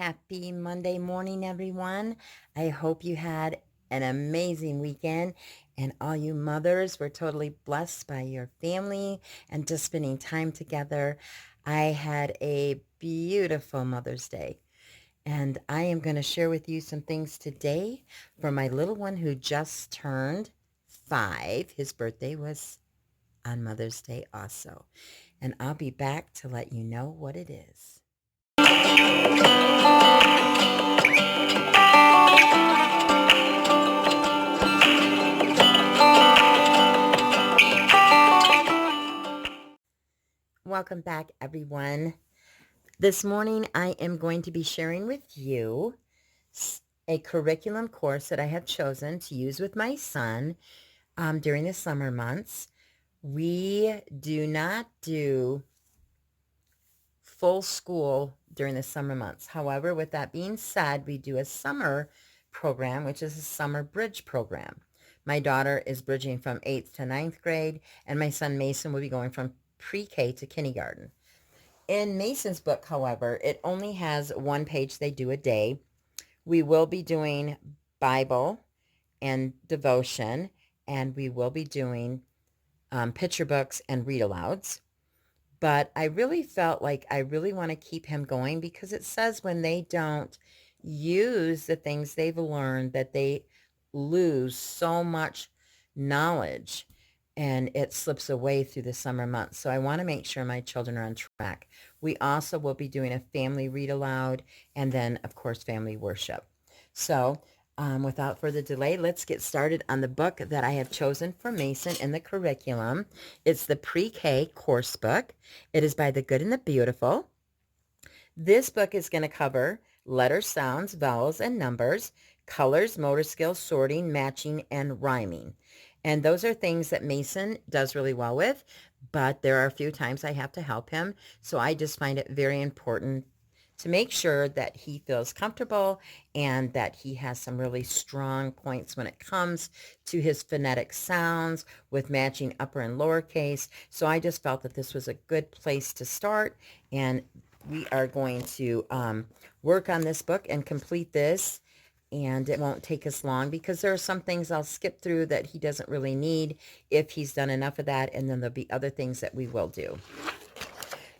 Happy Monday morning, everyone. I hope you had an amazing weekend, and all you mothers were totally blessed by your family and just spending time together. I had a beautiful Mother's Day, and I am going to share with you some things today for my little one who just turned 5. His birthday was on Mother's Day also, and I'll be back to let you know what it is. Welcome back, everyone. This morning, I am going to be sharing with you a curriculum course that I have chosen to use with my son during the summer months. We do not do full school during the summer months. However, with that being said, we do a summer program, which is a summer bridge program. My daughter is bridging from 8th to ninth grade, and my son Mason will be going from pre-K to kindergarten. In Mason's book, however, it only has one page they do a day. We will be doing Bible and devotion, and we will be doing picture books and read-alouds. But I really felt like I really want to keep him going because it says when they don't use the things they've learned that they lose so much knowledge and it slips away through the summer months. So I want to make sure my children are on track. We also will be doing a family read aloud and then, of course, family worship. So without further delay, let's get started on the book that I have chosen for Mason in the curriculum. It's the Pre-K course book. It is by The Good and the Beautiful. This book is going to cover letters, sounds, vowels, and numbers, colors, motor skills, sorting, matching, and rhyming. And those are things that Mason does really well with, but there are a few times I have to help him. So I just find it very important to make sure that he feels comfortable and that he has some really strong points when it comes to his phonetic sounds with matching upper and lowercase. So I just felt that this was a good place to start, and we are going to work on this book and complete this, and it won't take us long because there are some things I'll skip through that he doesn't really need if he's done enough of that, and then there'll be other things that we will do.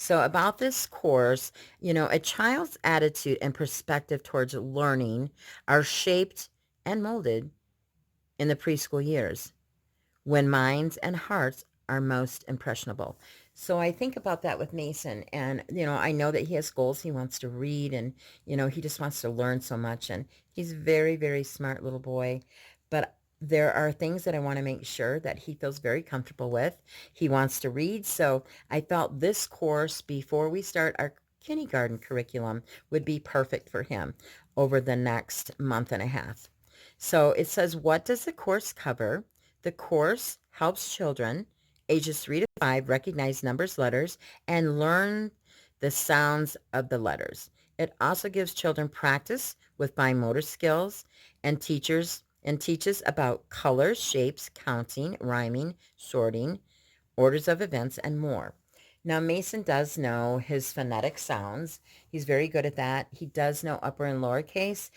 So about this course, a child's attitude and perspective towards learning are shaped and molded in the preschool years when minds and hearts are most impressionable. So I think about that with Mason, and I know that he has goals. He wants to read, and he just wants to learn so much, and he's a very, very smart little boy. But there are things that I want to make sure that he feels very comfortable with. He wants to read, so I felt this course before we start our kindergarten curriculum would be perfect for him over the next month and a half. So it says, what does the course cover? The course helps children ages 3 to 5 recognize numbers, letters, and learn the sounds of the letters. It also gives children practice with fine motor skills and teaches about colors, shapes, counting, rhyming, sorting, orders of events, and more. Now, Mason does know his phonetic sounds. He's very good at that. He does know upper and lowercase.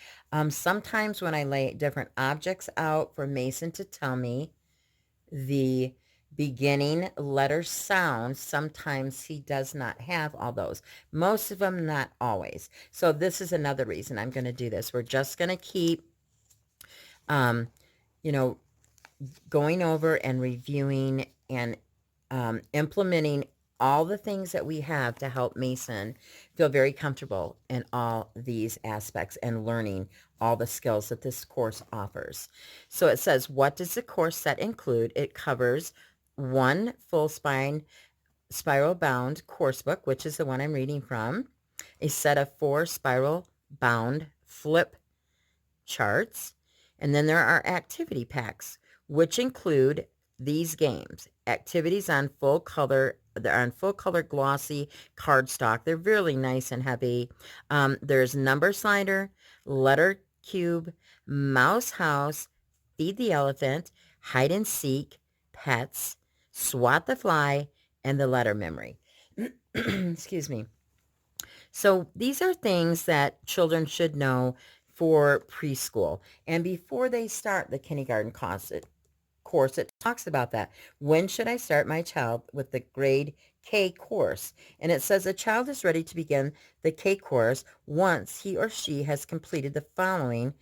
Sometimes when I lay different objects out for Mason to tell me the beginning letter sounds, sometimes he does not have all those. Most of them, not always. So this is another reason I'm going to do this. We're just going to keep, um, you know, going over and reviewing and implementing all the things that we have to help Mason feel very comfortable in all these aspects and learning all the skills that this course offers. So it says, what does the course set include? It covers one full spiral bound course book, which is the one I'm reading from, a set of 4 spiral bound flip charts, and then there are activity packs, which include these games. Activities on full color. They're on full color glossy cardstock. They're really nice and heavy. There's number slider, letter cube, mouse house, feed the elephant, hide and seek, pets, swat the fly, and the letter memory. Excuse me. So these are things that children should know for preschool. And before they start the kindergarten course, it talks about that. When should I start my child with the grade K course? And it says a child is ready to begin the K course once he or she has completed the following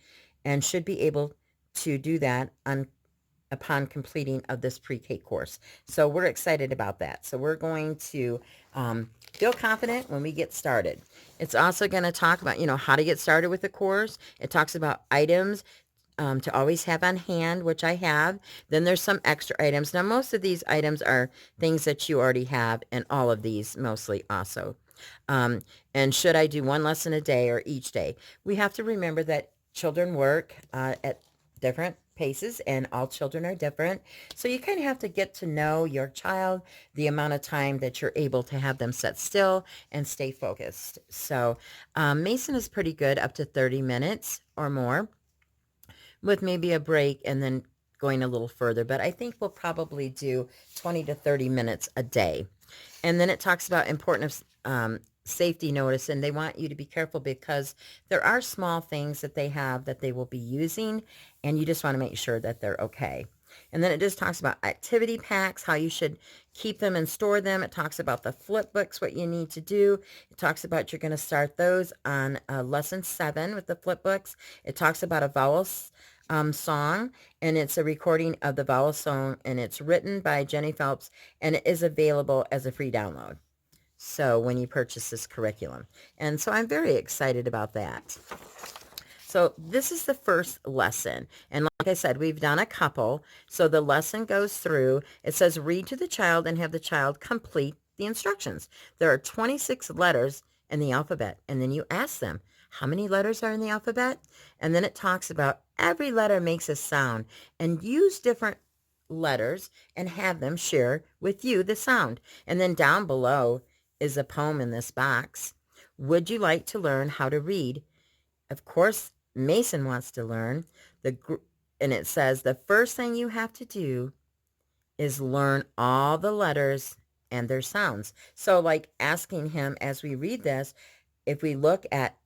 and should be able to do that upon completing of this pre-K course. So we're excited about that. So we're going to feel confident when we get started. It's also going to talk about, how to get started with the course. It talks about items to always have on hand, which I have. Then there's some extra items. Now, most of these items are things that you already have, and all of these mostly also. Um, and should I do one lesson a day or each day? We have to remember that children work at different paces, and all children are different. So you kind of have to get to know your child, the amount of time that you're able to have them sit still and stay focused. So Mason is pretty good up to 30 minutes or more, with maybe a break and then going a little further. But I think we'll probably do 20 to 30 minutes a day. And then it talks about importance of safety notice, and they want you to be careful because there are small things that they have that they will be using, and you just want to make sure that they're okay. And then it just talks about activity packs, how you should keep them and store them. It talks about the flip books, what you need to do. It talks about you're going to start those on lesson 7 with the flip books. It talks about a vowels song, and it's a recording of the vowel song, and it's written by Jenny Phelps, and it is available as a free download. So when you purchase this curriculum. And so I'm very excited about that. So this is the first lesson. And like I said, we've done a couple. So the lesson goes through, it says read to the child and have the child complete the instructions. There are 26 letters in the alphabet. And then you ask them, how many letters are in the alphabet? And then it talks about every letter makes a sound, and use different letters and have them share with you the sound. And then down below is a poem in this box. Would you like to learn how to read? Of course, Mason wants to learn. And it says the first thing you have to do is learn all the letters and their sounds. So like asking him as we read this, if we look at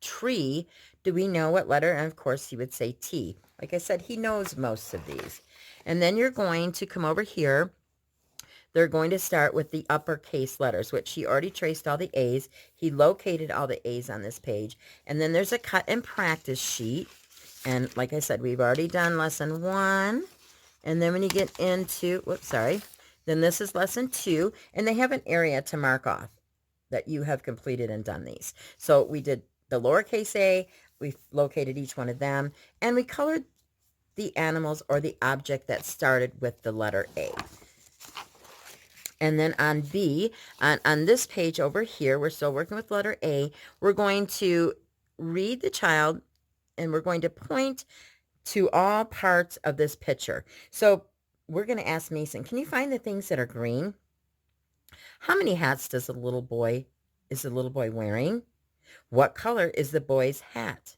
tree, do we know what letter? And of course he would say T. Like I said, he knows most of these. And then you're going to come over here. They're going to start with the uppercase letters, which he already traced all the A's. He located all the A's on this page. And then there's a cut and practice sheet. And like I said, we've already done lesson 1. And then when you get into, then this is lesson 2. And they have an area to mark off that you have completed and done these. So we did the lowercase a, we located each one of them, and we colored the animals or the object that started with the letter A. And then on B, on this page over here, we're still working with letter A. We're going to read the child, and we're going to point to all parts of this picture. So we're going to ask Mason, can you find the things that are green? How many hats is the little boy wearing? What color is the boy's hat?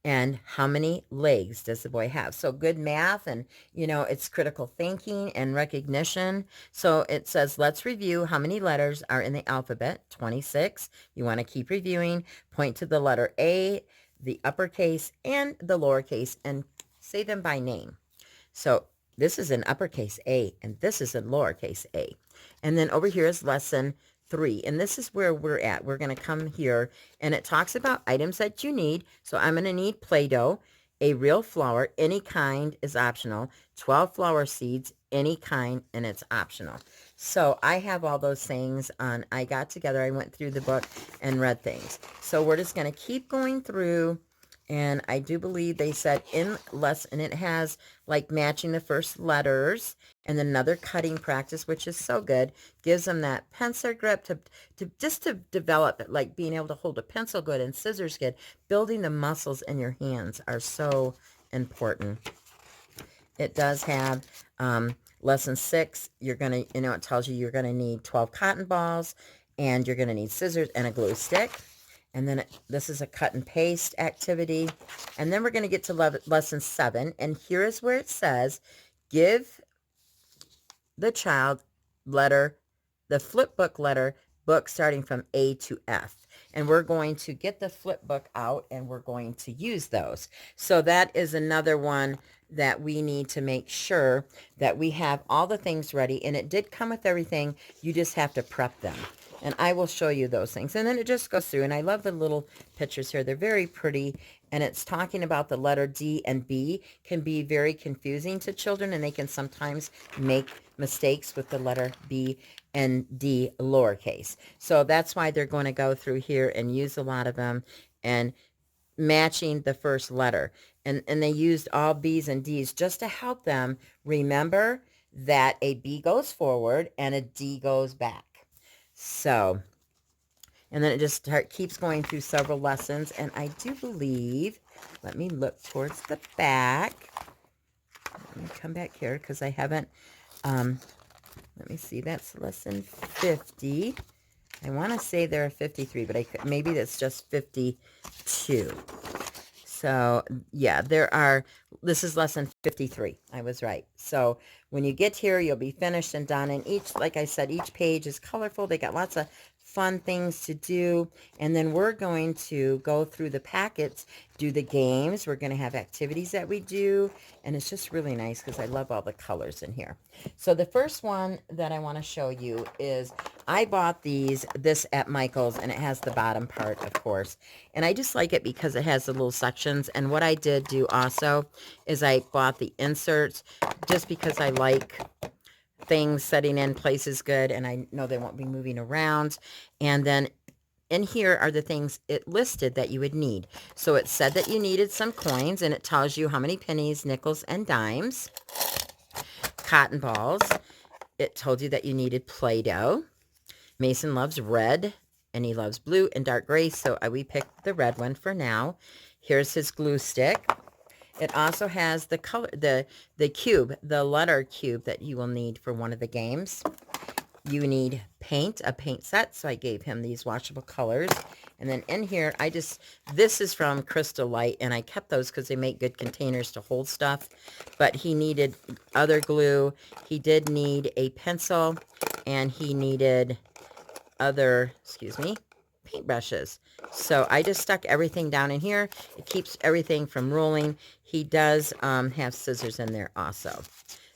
And how many legs does the boy have? So good math, and, it's critical thinking and recognition. So it says, let's review how many letters are in the alphabet, 26. You want to keep reviewing. Point to the letter A, the uppercase, and the lowercase, and say them by name. So this is an uppercase A, and this is a lowercase a. And then over here is lesson 3, and this is where we're at. We're going to come here, and it talks about items that you need. So I'm going to need Play-Doh, a real flower, any kind is optional, 12 flower seeds, any kind, and it's optional. So I have all those things on. I went through the book and read things. So we're just going to keep going through. And I do believe they said in lesson, it has like matching the first letters, and another cutting practice, which is so good. Gives them that pencil grip to develop it, like being able to hold a pencil good and scissors good. Building the muscles in your hands are so important. It does have lesson 6. You're going to, it tells you you're going to need 12 cotton balls, and you're going to need scissors and a glue stick. And then this is a cut and paste activity. And then we're going to get to lesson 7. And here is where it says, give the child the flip book letter book starting from A to F. And we're going to get the flip book out and we're going to use those. So that is another one that we need to make sure that we have all the things ready. And it did come with everything. You just have to prep them. And I will show you those things. And then it just goes through. And I love the little pictures here. They're very pretty. And it's talking about the letter D and B can be very confusing to children. And they can sometimes make mistakes with the letter B and D lowercase. So that's why they're going to go through here and use a lot of them and matching the first letter. And they used all B's and D's just to help them remember that a B goes forward and a D goes back. So, and then it just keeps going through several lessons. And I do believe, let me look towards the back. Let me come back here because I haven't, let me see, that's lesson 50. I want to say there are 53, but maybe that's just 52. So, yeah, this is lesson 53. I was right. So, when you get here, you'll be finished and done. And like I said, each page is colorful. They got lots of fun things to do. And then we're going to go through the packets, do the games. We're going to have activities that we do. And it's just really nice because I love all the colors in here. So, the first one that I want to show you is I bought this at Michael's, and it has the bottom part, of course. And I just like it because it has the little sections. And what I did do also is I bought the inserts just because I like things setting in places good, and I know they won't be moving around. And then in here are the things it listed that you would need. So it said that you needed some coins, and it tells you how many pennies, nickels, and dimes. Cotton balls. It told you that you needed Play-Doh. Mason loves red, and he loves blue and dark gray, so we picked the red one for now. Here's his glue stick. It also has the color, the cube, the letter cube that you will need for one of the games. You need paint, a paint set, so I gave him these washable colors. And then in here, this is from Crystal Light, and I kept those because they make good containers to hold stuff. But he needed other glue. He did need a pencil, and he needed other, paintbrushes. So I just stuck everything down in here. It keeps everything from rolling. He does have scissors in there also.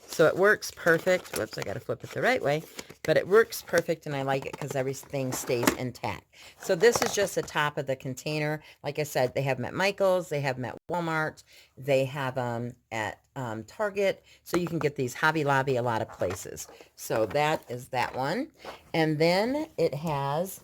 So it works perfect. Whoops, I got to flip it the right way. But it works perfect, and I like it because everything stays intact. So this is just the top of the container. Like I said, they have them at Michael's. They have them at Walmart. They have them at Target. So you can get these Hobby Lobby a lot of places. So that is that one. And then it has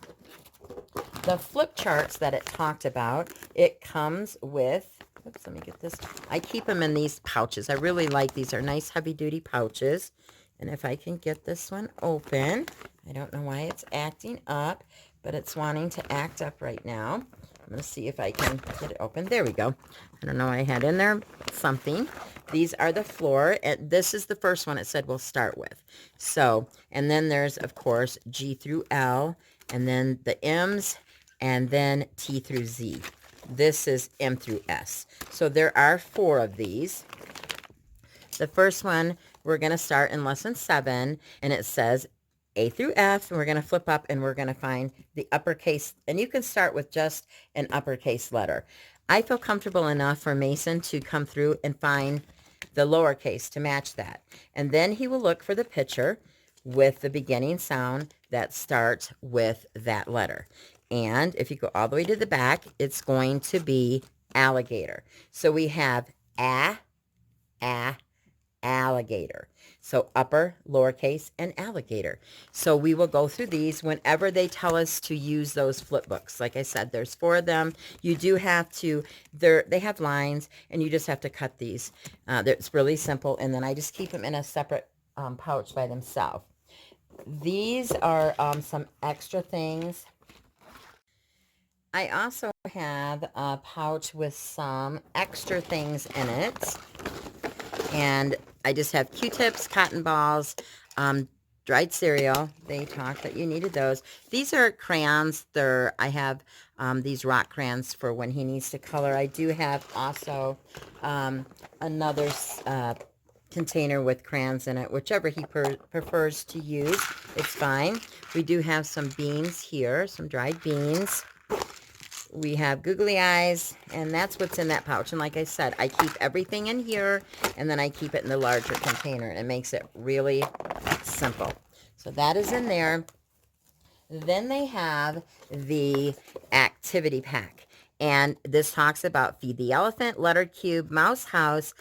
the flip charts that it talked about. It comes with, oops, let me get this. I keep them in these pouches. I really like these. They're nice heavy-duty pouches. And if I can get this one open, I don't know why it's acting up, but it's wanting to act up right now. I'm going to see if I can get it open. There we go. I don't know what I had in there. Something. These are the floor. And this is the first one it said we'll start with. So, and then there's, of course, G through L, and then the M's, and then T through Z. This is M through S. So there are 4 of these. The first one, we're going to start in lesson 7, and it says A through F, and we're going to flip up, and we're going to find the uppercase, and you can start with just an uppercase letter. I feel comfortable enough for Mason to come through and find the lowercase to match that. And then he will look for the picture with the beginning sound that starts with that letter. And if you go all the way to the back, it's going to be alligator. So we have alligator. So upper, lowercase, and alligator. So we will go through these whenever they tell us to use those flip books. Like I said, there's 4 of them. You do have to, they have lines, and you just have to cut these. It's really simple, and then I just keep them in a separate pouch by themselves. These are some extra things. I also have a pouch with some extra things in it. And I just have Q-tips, cotton balls, dried cereal. They talked that you needed those. These are crayons. I have these rock crayons for when he needs to color. I do have also another container with crayons in it, whichever he prefers to use. It's fine. We do have some beans here, some dried beans. We have googly eyes, and that's what's in that pouch. And like I said, I keep everything in here, and then I keep it in the larger container, and it makes it really simple. So that is in there. Then they have the activity pack. And this talks about feed the elephant, letter cube, mouse house,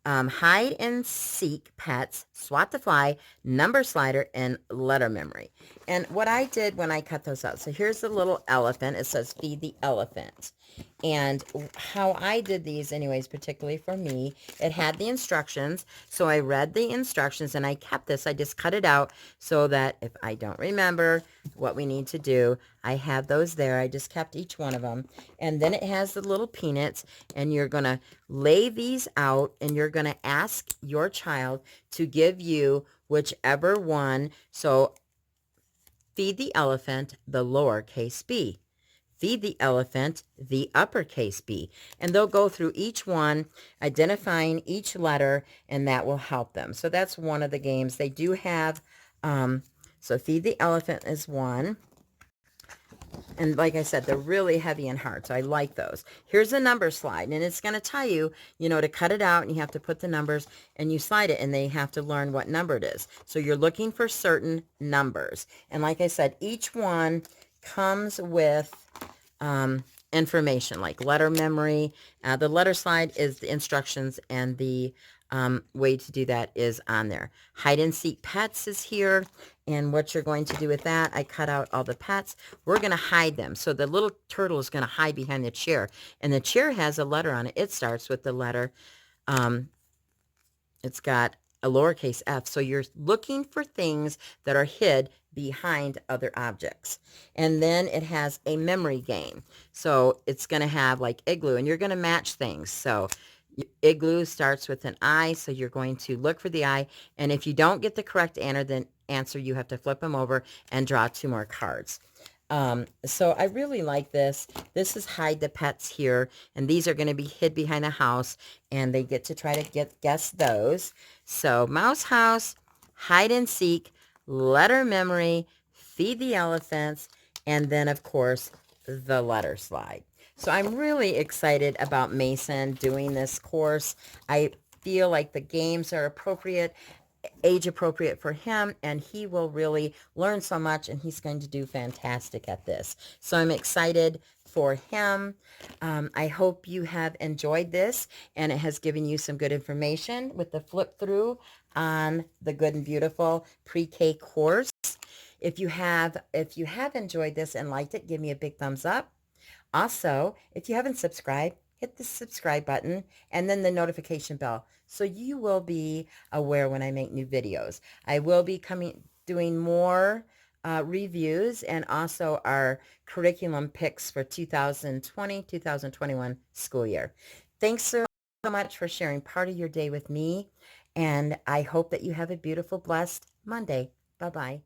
hide and seek pets, swat the fly, number slider, and letter memory. And what I did when I cut those out, so here's the little elephant. It says feed the elephant. And how I did these anyways, particularly for me, it had the instructions. So I read the instructions and I kept this. I just cut it out so that if I don't remember what we need to do, I have those there. I just kept each one of them. And then it has the little peanuts, and you're going to lay these out, and you're going to ask your child to give you whichever one. So feed the elephant, the lowercase b. Feed the elephant, the uppercase B. And they'll go through each one, identifying each letter, and that will help them. So that's one of the games. They do have, so feed the elephant is one. And like I said, they're really heavy and hard, so I like those. Here's a number slide, and it's going to tell you, to cut it out, and you have to put the numbers, and you slide it, and they have to learn what number it is. So you're looking for certain numbers. And like I said, each one comes with information like letter memory. The letter slide is the instructions, and the way to do that is on there. Hide and seek pets is here, and what you're going to do with that, I cut out all the pets. We're going to hide them. So the little turtle is going to hide behind the chair, and the chair has a letter on it. It starts with the letter, it's got a lowercase f. So you're looking for things that are hid behind other objects. And then it has a memory game. So it's going to have like igloo, and you're going to match things. So igloo starts with an I, so you're going to look for the I. And if you don't get the correct answer, you have to flip them over and draw 2 more cards. So I really like this. This is hide the pets here, and these are going to be hid behind a house, and they get to try to guess those. So mouse house, hide and seek, letter memory, feed the elephants, and then of course the letter slide. So I'm really excited about Mason doing this course. I feel like the games are appropriate, age appropriate for him, and he will really learn so much, and he's going to do fantastic at this. So I'm excited for him. I hope you have enjoyed this, and it has given you some good information with the flip through on the Good and Beautiful Pre-K course. If you have enjoyed this and liked it, give me a big thumbs up. Also, if you haven't subscribed, hit the subscribe button and then the notification bell so you will be aware when I make new videos. I will be doing more reviews and also our curriculum picks for 2020-2021 school year. Thanks so much for sharing part of your day with me, and I hope that you have a beautiful, blessed Monday. Bye-bye.